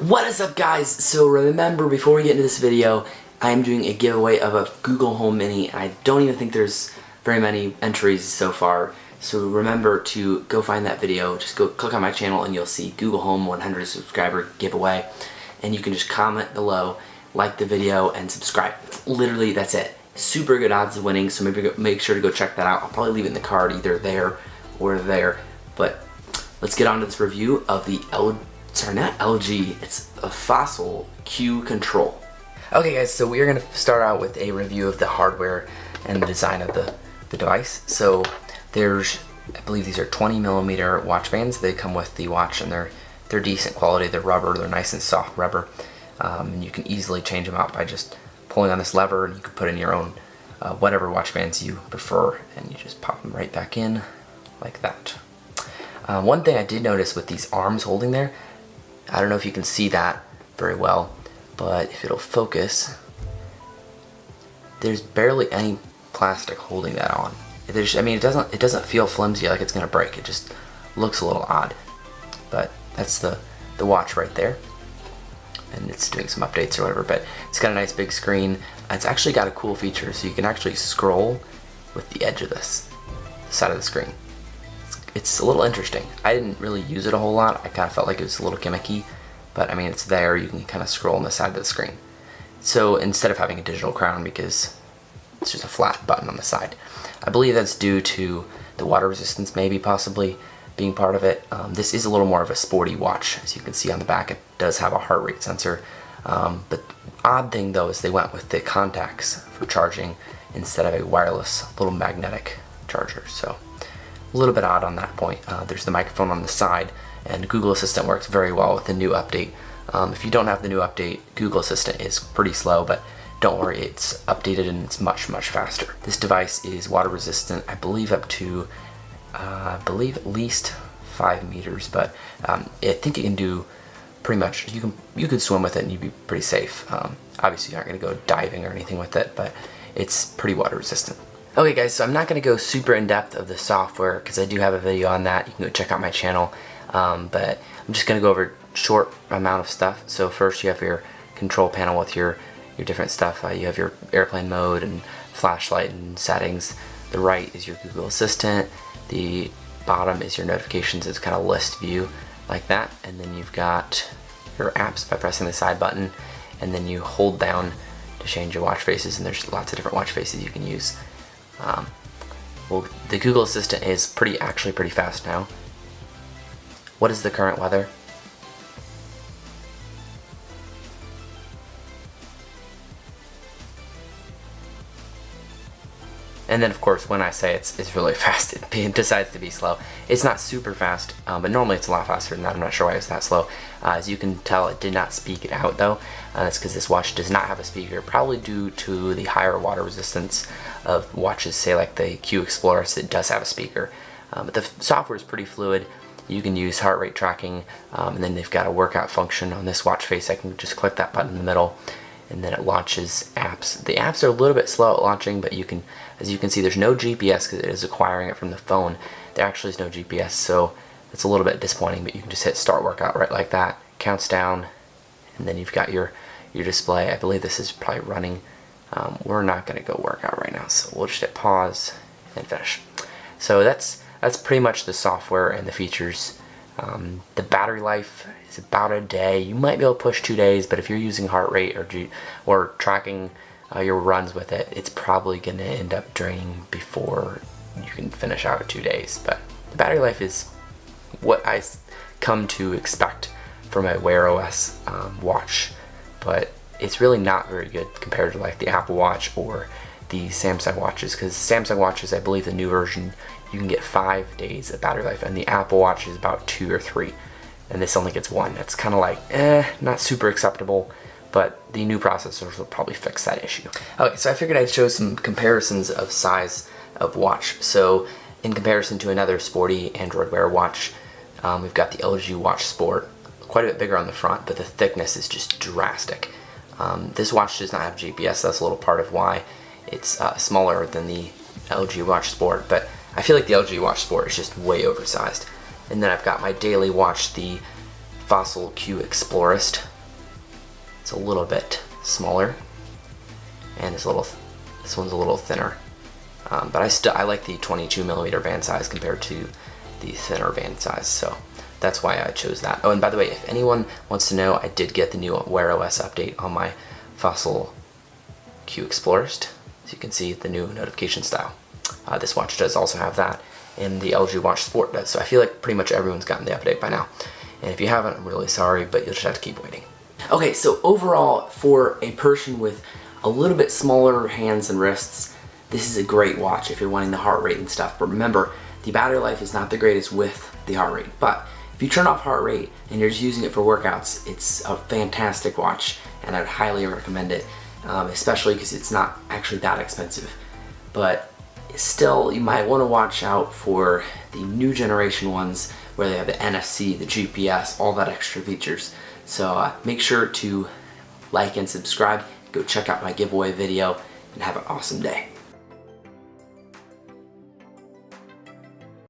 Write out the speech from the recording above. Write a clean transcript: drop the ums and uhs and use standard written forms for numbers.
What is up, guys? So remember, before we get into this video, I am doing a giveaway of a Google Home Mini, and I don't even think there's very many entries so far. So remember to go find that video, just go click on my channel and you'll see Google Home 100 subscriber giveaway, and you can just comment below, like the video, and subscribe. Literally, that's it. Super good odds of winning, so maybe make sure to go check that out. I'll probably leave it in the card either there or there, but let's get on to this review of the not LG, it's a Fossil Q Control. Okay guys, so we are going to start out with a review of the hardware and the design of the device. So there's, I believe these are 20mm watch bands. They come with the watch, and they're decent quality. They're rubber, they're nice and soft rubber. And you can easily change them out by just pulling on this lever, and you can put in your own whatever watch bands you prefer, and you just pop them right back in like that. One thing I did notice with these arms holding there, I don't know if you can see that very well, but if it'll focus, there's barely any plastic holding that on. I mean, it doesn't feel flimsy like it's gonna break. It just looks a little odd. But that's the watch right there, and it's doing some updates or whatever. But it's got a nice big screen. It's actually got a cool feature, so you can actually scroll with the edge of this side of the screen. It's a little interesting. I didn't really use it a whole lot. I kind of felt like it was a little gimmicky, but I mean, it's there. You can kind of scroll on the side of the screen. So instead of having a digital crown, because it's just a flat button on the side. I believe that's due to the water resistance, maybe possibly being part of it. This is a little more of a sporty watch. As you can see on the back, it does have a heart rate sensor. But odd thing though is they went with the contacts for charging instead of a wireless little magnetic charger. So a little bit odd on that point. There's the microphone on the side, and Google Assistant works very well with the new update. If you don't have the new update, Google Assistant is pretty slow, but don't worry, it's updated and it's much faster. This device is water resistant, I believe up to, at least 5 meters, but I think it can do pretty much, you can swim with it and you'd be pretty safe. Obviously you aren't going to go diving or anything with it, but it's pretty water resistant. Okay guys, so I'm not going to go super in depth of the software because I do have a video on that. You can go check out my channel, but I'm just going to go over a short amount of stuff. So first you have your control panel with your different stuff. You have your airplane mode and flashlight and settings. The right is your Google Assistant. The bottom is your notifications. It's kind of list view like that. And then you've got your apps by pressing the side button, and then you hold down to change your watch faces, and there's lots of different watch faces you can use. Well, the Google Assistant is actually pretty fast now. What is the current weather? And then of course when I say it's really fast, it decides to be slow. It's not super fast, but normally it's a lot faster than that. I'm not sure why it's that slow. As you can tell, it did not speak it out though. That's because this watch does not have a speaker, probably due to the higher water resistance of watches, say like the Q Explorer. It does have a speaker. But the software is pretty fluid. You can use heart rate tracking, and then they've got a workout function on this watch face. I can just click that button in the middle, and then it launches apps. The apps are a little bit slow at launching, but you can, as you can see, there's no GPS because it is acquiring it from the phone. There actually is no GPS, so it's a little bit disappointing, but you can just hit start workout right like that. Counts down, and then you've got your display. I believe this is probably running. We're not going to go workout right now, so we'll just hit pause and finish. So that's pretty much the software and the features. The battery life is about a day. You might be able to push 2 days, but if you're using heart rate or tracking your runs with it, it's probably going to end up draining before you can finish out 2 days. But the battery life is what I come to expect from a Wear OS watch, but it's really not very good compared to like the Apple Watch or the Samsung watches, because Samsung watches, I believe the new version, you can get 5 days of battery life, and the Apple Watch is about 2 or 3, and this only gets 1. That's kind of like, not super acceptable, but the new processors will probably fix that issue. Okay, so I figured I'd show some comparisons of size of watch. So in comparison to another sporty Android Wear watch, we've got the LG Watch Sport, quite a bit bigger on the front, but the thickness is just drastic. This watch does not have GPS. That's a little part of why it's smaller than the LG Watch Sport, but I feel like the LG Watch Sport is just way oversized. And then I've got my daily watch, the Fossil Q Explorist. It's a little bit smaller, and this one's a little thinner. But I like the 22mm band size compared to the thinner band size, so that's why I chose that. Oh, and by the way, if anyone wants to know, I did get the new Wear OS update on my Fossil Q Explorers. So you can see the new notification style. This watch does also have that, and the LG Watch Sport does. So I feel like pretty much everyone's gotten the update by now. And if you haven't, I'm really sorry, but you'll just have to keep waiting. Okay, so overall, for a person with a little bit smaller hands and wrists, this is a great watch if you're wanting the heart rate and stuff. But remember, the battery life is not the greatest with the heart rate. But if you turn off heart rate and you're just using it for workouts, it's a fantastic watch, and I'd highly recommend it, especially because it's not actually that expensive. But still, you might want to watch out for the new generation ones where they have the NFC, the GPS, all that extra features. So make sure to like and subscribe, go check out my giveaway video, and have an awesome day.